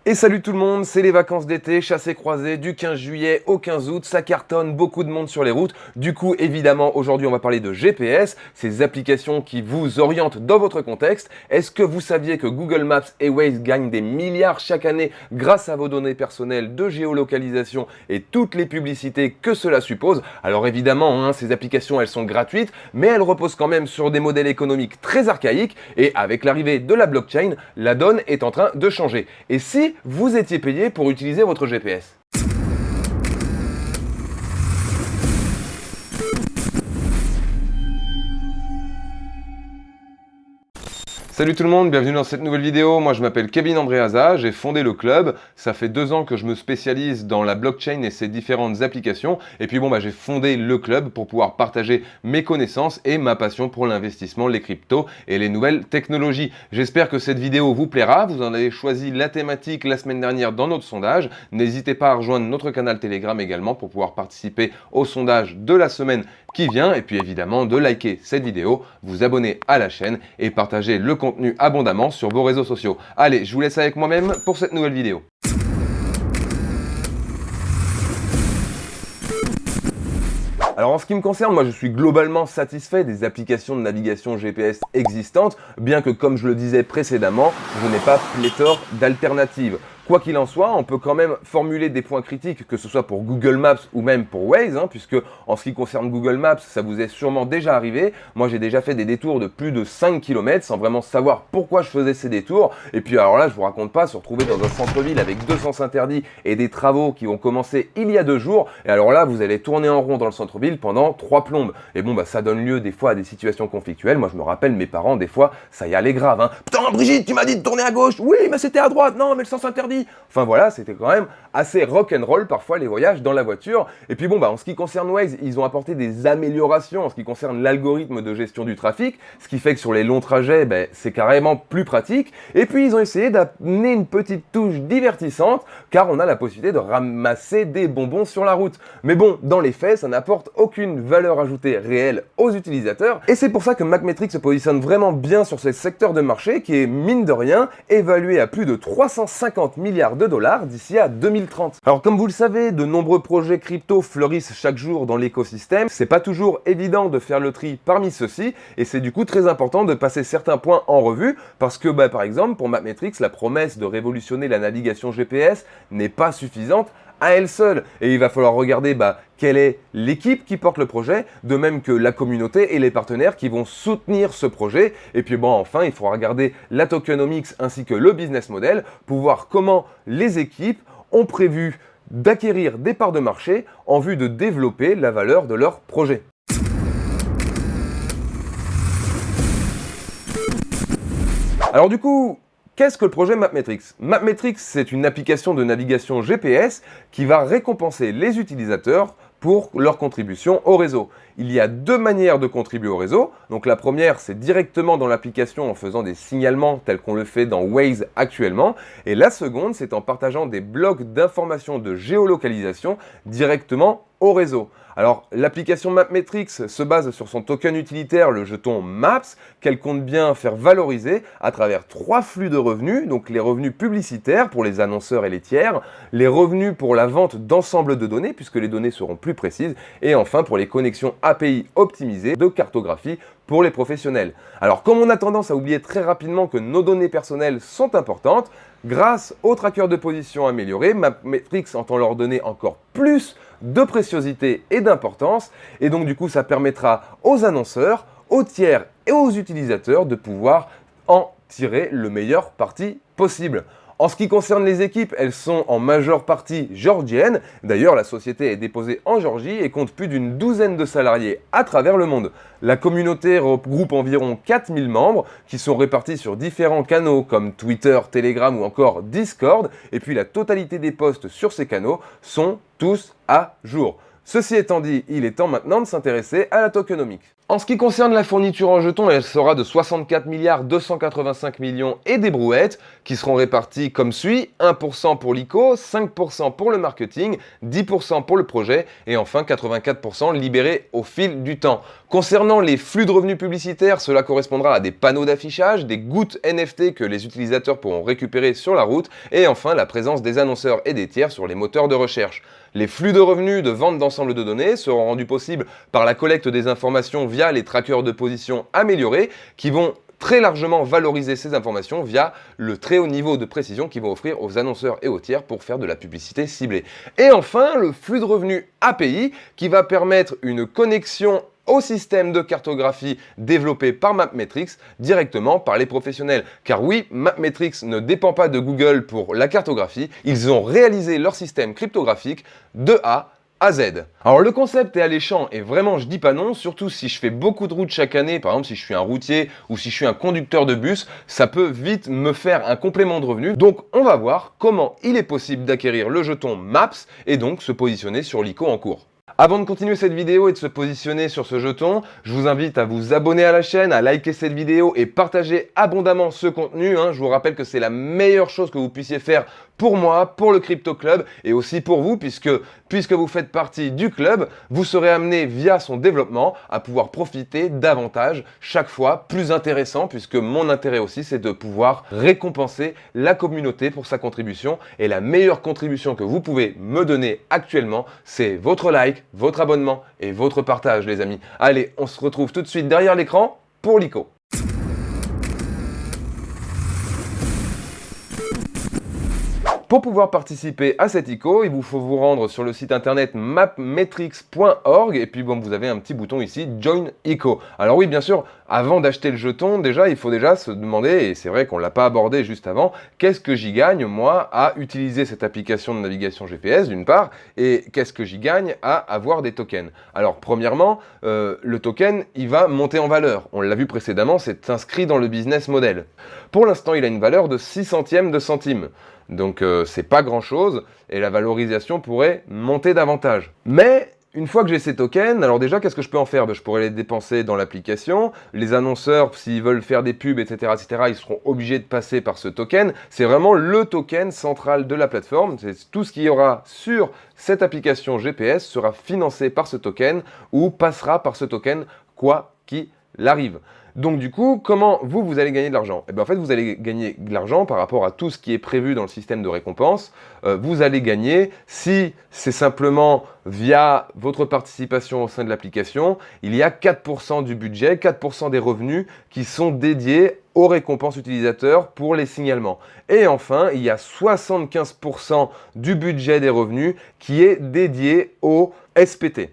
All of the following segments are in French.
Et salut tout le monde, c'est les vacances d'été, chassé-croisé, du 15 juillet au 15 août, ça cartonne, beaucoup de monde sur les routes. Du coup, évidemment, aujourd'hui, on va parler de GPS, ces applications qui vous orientent dans votre contexte. Est-ce que vous saviez que Google Maps et Waze gagnent des milliards chaque année grâce à vos données personnelles de géolocalisation et toutes les publicités que cela suppose? Alors évidemment, ces applications, elles sont gratuites, mais elles reposent quand même sur des modèles économiques très archaïques. Et avec l'arrivée de la blockchain, la donne est en train de changer. Et si vous étiez payé pour utiliser votre GPS? Salut tout le monde, bienvenue dans cette nouvelle vidéo. Moi je m'appelle Kevin Andreasa, j'ai fondé le club. Ça fait 2 ans que je me spécialise dans la blockchain et ses différentes applications. Et puis j'ai fondé le club pour pouvoir partager mes connaissances et ma passion pour l'investissement, les cryptos et les nouvelles technologies. J'espère que cette vidéo vous plaira. Vous en avez choisi la thématique la semaine dernière dans notre sondage. N'hésitez pas à rejoindre notre canal Telegram également pour pouvoir participer au sondage de la semaine qui vient. Et puis évidemment de liker cette vidéo, vous abonner à la chaîne et partager le contenu abondamment sur vos réseaux sociaux. Allez, je vous laisse avec moi-même pour cette nouvelle vidéo. Alors en ce qui me concerne, moi je suis globalement satisfait des applications de navigation GPS existantes, bien que comme je le disais précédemment, je n'ai pas pléthore d'alternatives. Quoi qu'il en soit, on peut quand même formuler des points critiques, que ce soit pour Google Maps ou même pour Waze, puisque en ce qui concerne Google Maps, ça vous est sûrement déjà arrivé. Moi, j'ai déjà fait des détours de plus de 5 km sans vraiment savoir pourquoi je faisais ces détours. Et puis alors là, je vous raconte pas, se retrouver dans un centre-ville avec 200 interdits et des travaux qui ont commencé il y a 2 jours. Et alors là, vous allez tourner en rond dans le centre-ville pendant 3 plombes. Et ça donne lieu des fois à des situations conflictuelles. Moi, je me rappelle, mes parents, des fois, ça y allait grave. Putain, Brigitte, tu m'as dit de tourner à gauche. Oui, mais c'était à droite. Non, mais le sens interdit. Enfin voilà, c'était quand même assez rock'n'roll parfois les voyages dans la voiture. Et puis en ce qui concerne Waze, ils ont apporté des améliorations en ce qui concerne l'algorithme de gestion du trafic, ce qui fait que sur les longs trajets, c'est carrément plus pratique. Et puis ils ont essayé d'amener une petite touche divertissante, car on a la possibilité de ramasser des bonbons sur la route. Mais dans les faits, ça n'apporte aucune valeur ajoutée réelle aux utilisateurs. Et c'est pour ça que Mapmetrics se positionne vraiment bien sur ce secteur de marché qui est, mine de rien, évalué à plus de 350 milliards de dollars d'ici à 2030. Alors comme vous le savez, de nombreux projets crypto fleurissent chaque jour dans l'écosystème. C'est pas toujours évident de faire le tri parmi ceux-ci et c'est du coup très important de passer certains points en revue parce que par exemple pour Mapmetrics, la promesse de révolutionner la navigation GPS n'est pas suffisante à elle seule. Et il va falloir regarder quelle est l'équipe qui porte le projet, de même que la communauté et les partenaires qui vont soutenir ce projet. Et puis enfin, il faudra regarder la tokenomics ainsi que le business model pour voir comment les équipes ont prévu d'acquérir des parts de marché en vue de développer la valeur de leur projet. Alors du coup, qu'est-ce que le projet Mapmetrics? Mapmetrics, c'est une application de navigation GPS qui va récompenser les utilisateurs pour leur contribution au réseau. Il y a 2 manières de contribuer au réseau. Donc la première, c'est directement dans l'application en faisant des signalements tels qu'on le fait dans Waze actuellement. Et la seconde, c'est en partageant des blocs d'informations de géolocalisation directement au réseau. Alors, l'application Mapmetrics se base sur son token utilitaire, le jeton Maps, qu'elle compte bien faire valoriser à travers 3 flux de revenus, donc les revenus publicitaires pour les annonceurs et les tiers, les revenus pour la vente d'ensemble de données, puisque les données seront plus précises, et enfin pour les connexions API optimisées de cartographie pour les professionnels. Alors, comme on a tendance à oublier très rapidement que nos données personnelles sont importantes, grâce aux trackers de position améliorés, Mapmetrics entend leur donner encore plus de préciosité et d'importance. Et donc du coup, ça permettra aux annonceurs, aux tiers et aux utilisateurs de pouvoir en tirer le meilleur parti possible. En ce qui concerne les équipes, elles sont en majeure partie géorgiennes. D'ailleurs, la société est déposée en Géorgie et compte plus d'une douzaine de salariés à travers le monde. La communauté regroupe environ 4000 membres qui sont répartis sur différents canaux comme Twitter, Telegram ou encore Discord. Et puis la totalité des posts sur ces canaux sont tous à jour. Ceci étant dit, il est temps maintenant de s'intéresser à la tokenomics. En ce qui concerne la fourniture en jetons, elle sera de 64 milliards 285 millions et des brouettes qui seront réparties comme suit: 1% pour l'ICO, 5% pour le marketing, 10% pour le projet et enfin 84% libérés au fil du temps. Concernant les flux de revenus publicitaires, cela correspondra à des panneaux d'affichage, des gouttes NFT que les utilisateurs pourront récupérer sur la route et enfin la présence des annonceurs et des tiers sur les moteurs de recherche. Les flux de revenus de vente d'ensemble de données seront rendus possibles par la collecte des informations via les trackers de position améliorés qui vont très largement valoriser ces informations via le très haut niveau de précision qu'ils vont offrir aux annonceurs et aux tiers pour faire de la publicité ciblée. Et enfin, le flux de revenus API qui va permettre une connexion au système de cartographie développé par Mapmetrics directement par les professionnels. Car oui, Mapmetrics ne dépend pas de Google pour la cartographie, ils ont réalisé leur système cryptographique de A à Z. Alors le concept est alléchant et vraiment je dis pas non, surtout si je fais beaucoup de routes chaque année, par exemple si je suis un routier ou si je suis un conducteur de bus, ça peut vite me faire un complément de revenu. Donc on va voir comment il est possible d'acquérir le jeton MAPS et donc se positionner sur l'ICO en cours. Avant de continuer cette vidéo et de se positionner sur ce jeton, je vous invite à vous abonner à la chaîne, à liker cette vidéo et partager abondamment ce contenu. Je vous rappelle que c'est la meilleure chose que vous puissiez faire pour moi, pour le Crypto Club et aussi pour vous puisque vous faites partie du club, vous serez amené via son développement à pouvoir profiter davantage chaque fois plus intéressant puisque mon intérêt aussi c'est de pouvoir récompenser la communauté pour sa contribution et la meilleure contribution que vous pouvez me donner actuellement c'est votre like, votre abonnement et votre partage les amis. Allez, on se retrouve tout de suite derrière l'écran pour l'ICO. Pour pouvoir participer à cet ICO, il vous faut vous rendre sur le site internet mapmetrics.org et puis bon, vous avez un petit bouton ici Join ICO. Alors oui, bien sûr, avant d'acheter le jeton, il faut déjà se demander, et c'est vrai qu'on ne l'a pas abordé juste avant, qu'est-ce que j'y gagne moi à utiliser cette application de navigation GPS d'une part, et qu'est-ce que j'y gagne à avoir des tokens. Alors premièrement, le token, il va monter en valeur. On l'a vu précédemment, c'est inscrit dans le business model. Pour l'instant, il a une valeur de 6 centièmes de centime. Donc c'est pas grand chose et la valorisation pourrait monter davantage. Mais une fois que j'ai ces tokens, alors déjà qu'est-ce que je peux en faire? Je pourrais les dépenser dans l'application. Les annonceurs, s'ils veulent faire des pubs, etc., ils seront obligés de passer par ce token. C'est vraiment le token central de la plateforme. C'est tout ce qu'il y aura sur cette application GPS sera financé par ce token ou passera par ce token quoi qu'il arrive. Donc du coup, comment vous allez gagner de l'argent? En fait, vous allez gagner de l'argent par rapport à tout ce qui est prévu dans le système de récompense. Vous allez gagner, si c'est simplement via votre participation au sein de l'application, il y a 4% du budget, 4% des revenus qui sont dédiés aux récompenses utilisateurs pour les signalements. Et enfin, il y a 75% du budget des revenus qui est dédié aux SPT.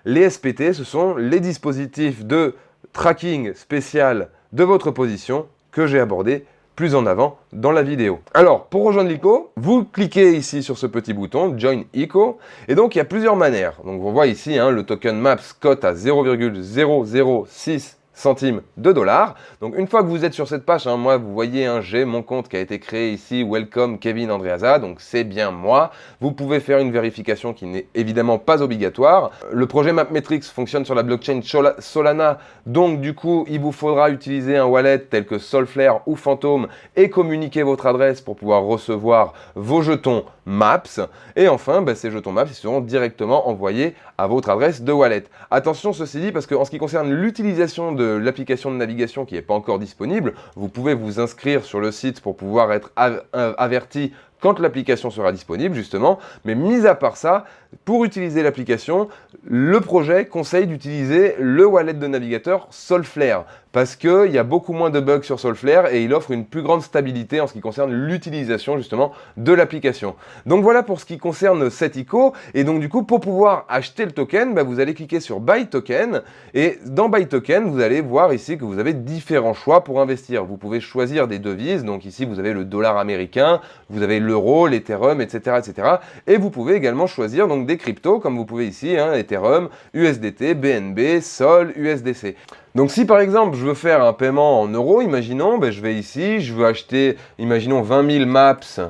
Les SPT, ce sont les dispositifs de tracking spécial de votre position que j'ai abordé plus en avant dans la vidéo. Alors, pour rejoindre l'ICO, vous cliquez ici sur ce petit bouton Join ICO et donc il y a plusieurs manières. Donc on voit ici le token MAPS cote à 0,006 centimes de dollars. Donc une fois que vous êtes sur cette page, moi vous voyez, j'ai mon compte qui a été créé ici, Welcome Kevin Andreasa, donc c'est bien moi. Vous pouvez faire une vérification qui n'est évidemment pas obligatoire. Le projet Mapmetrics fonctionne sur la blockchain Solana, donc du coup il vous faudra utiliser un wallet tel que Solflare ou Phantom et communiquer votre adresse pour pouvoir recevoir vos jetons MAPS. Et enfin, ces jetons MAPS ils seront directement envoyés à votre adresse de wallet. Attention ceci dit, parce qu'en ce qui concerne l'utilisation de l'application de navigation qui n'est pas encore disponible, vous pouvez vous inscrire sur le site pour pouvoir être averti quand l'application sera disponible justement, mais mis à part ça, pour utiliser l'application, le projet conseille d'utiliser le wallet de navigateur Solflare parce qu'il y a beaucoup moins de bugs sur Solflare et il offre une plus grande stabilité en ce qui concerne l'utilisation justement de l'application. Donc voilà pour ce qui concerne cet ICO et donc du coup pour pouvoir acheter le token, vous allez cliquer sur Buy Token et dans Buy Token, vous allez voir ici que vous avez différents choix pour investir. Vous pouvez choisir des devises, donc ici vous avez le dollar américain, vous avez l'euro, l'Ethereum, etc., etc. Et vous pouvez également choisir donc des cryptos, comme vous pouvez ici, Ethereum, USDT, BNB, Sol, USDC. Donc si par exemple je veux faire un paiement en euros, imaginons, je vais ici, je veux acheter, imaginons 20 000 MAPS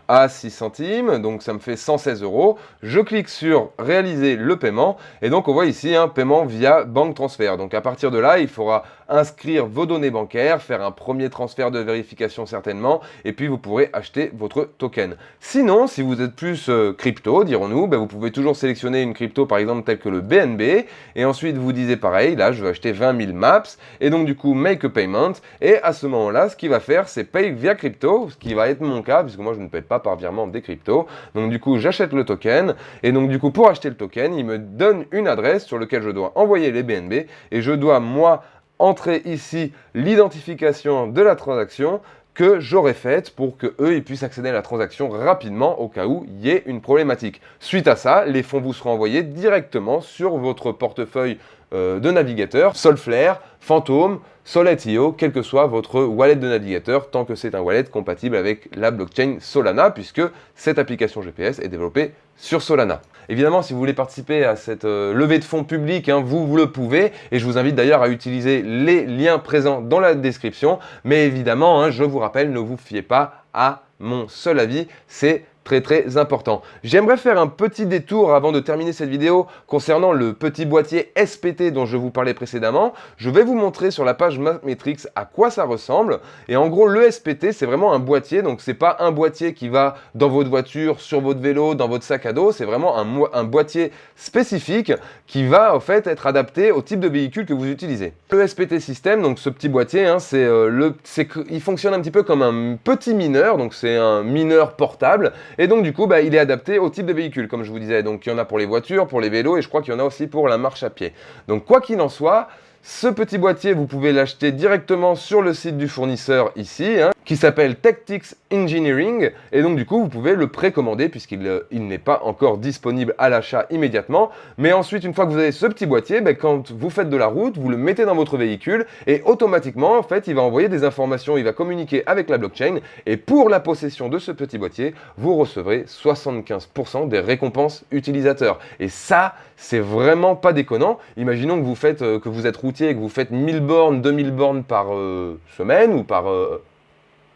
à 6 centimes, donc ça me fait 116 €. Je clique sur réaliser le paiement et donc on voit ici un paiement via banque transfert. Donc à partir de là, il faudra inscrire vos données bancaires, faire un premier transfert de vérification certainement, et puis vous pourrez acheter votre token. Sinon, si vous êtes plus crypto, dirons-nous, vous pouvez toujours sélectionner une crypto par exemple telle que le BNB, et ensuite vous disiez pareil, là je veux acheter 20 000 maps, et donc du coup make a payment, et à ce moment-là, ce qu'il va faire, c'est paye via crypto, ce qui va être mon cas, puisque moi je ne paye pas par virement des cryptos. Donc du coup, j'achète le token, et donc du coup, pour acheter le token, il me donne une adresse sur laquelle je dois envoyer les BNB, et je dois, moi, entrer ici l'identification de la transaction que j'aurais faite pour que eux ils puissent accéder à la transaction rapidement au cas où il y ait une problématique. Suite à ça, les fonds vous seront envoyés directement sur votre portefeuille de navigateur, Solflare, Phantom, Solid.io, quel que soit votre wallet de navigateur, tant que c'est un wallet compatible avec la blockchain Solana, puisque cette application GPS est développée sur Solana. Évidemment, si vous voulez participer à cette levée de fonds publique, vous le pouvez, et je vous invite d'ailleurs à utiliser les liens présents dans la description, mais évidemment, je vous rappelle, ne vous fiez pas à mon seul avis, c'est très important. J'aimerais faire un petit détour avant de terminer cette vidéo concernant le petit boîtier SPT dont je vous parlais précédemment. Je vais vous montrer sur la page Mapmetrics à quoi ça ressemble. Et en gros, le SPT, c'est vraiment un boîtier. Donc, c'est pas un boîtier qui va dans votre voiture, sur votre vélo, dans votre sac à dos. C'est vraiment un boîtier spécifique qui va en fait être adapté au type de véhicule que vous utilisez. Le SPT System, donc ce petit boîtier, il fonctionne un petit peu comme un petit mineur. Donc, c'est un mineur portable. Et donc du coup, il est adapté au type de véhicule, comme je vous disais. Donc il y en a pour les voitures, pour les vélos, et je crois qu'il y en a aussi pour la marche à pied. Donc quoi qu'il en soit, ce petit boîtier, vous pouvez l'acheter directement sur le site du fournisseur ici, qui s'appelle Tactics Engineering. Et donc du coup, vous pouvez le précommander puisqu'il n'est pas encore disponible à l'achat immédiatement. Mais ensuite, une fois que vous avez ce petit boîtier, quand vous faites de la route, vous le mettez dans votre véhicule et automatiquement, en fait, il va envoyer des informations, il va communiquer avec la blockchain. Et pour la possession de ce petit boîtier, vous recevrez 75% des récompenses utilisateurs. Et ça, c'est vraiment pas déconnant. Imaginons que vous êtes routier et que vous faites 1000 bornes, 2000 bornes par semaine ou par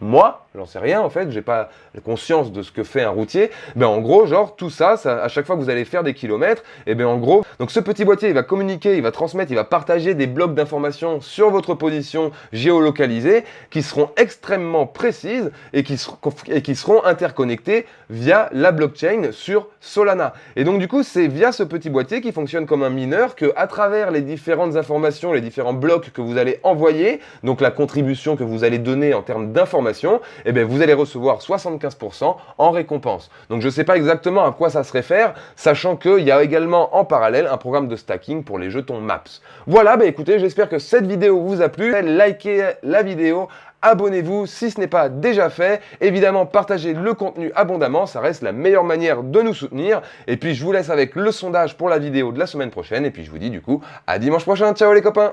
mois, j'en sais rien en fait, j'ai pas conscience de ce que fait un routier. En gros, genre tout ça, à chaque fois que vous allez faire des kilomètres, en gros, donc ce petit boîtier, il va communiquer, il va transmettre, il va partager des blocs d'informations sur votre position géolocalisée qui seront extrêmement précises et qui seront interconnectées via la blockchain sur Solana. Et donc du coup, c'est via ce petit boîtier qui fonctionne comme un mineur que à travers les différentes informations, les différents blocs que vous allez envoyer, donc la contribution que vous allez donner en termes d'informations, vous allez recevoir 75% en récompense. Donc je ne sais pas exactement à quoi ça se réfère, sachant qu'il y a également en parallèle un programme de stacking pour les jetons Maps. Voilà, écoutez, j'espère que cette vidéo vous a plu. Likez la vidéo, abonnez-vous si ce n'est pas déjà fait. Évidemment, partagez le contenu abondamment, ça reste la meilleure manière de nous soutenir. Et puis je vous laisse avec le sondage pour la vidéo de la semaine prochaine. Et puis je vous dis du coup à dimanche prochain. Ciao les copains!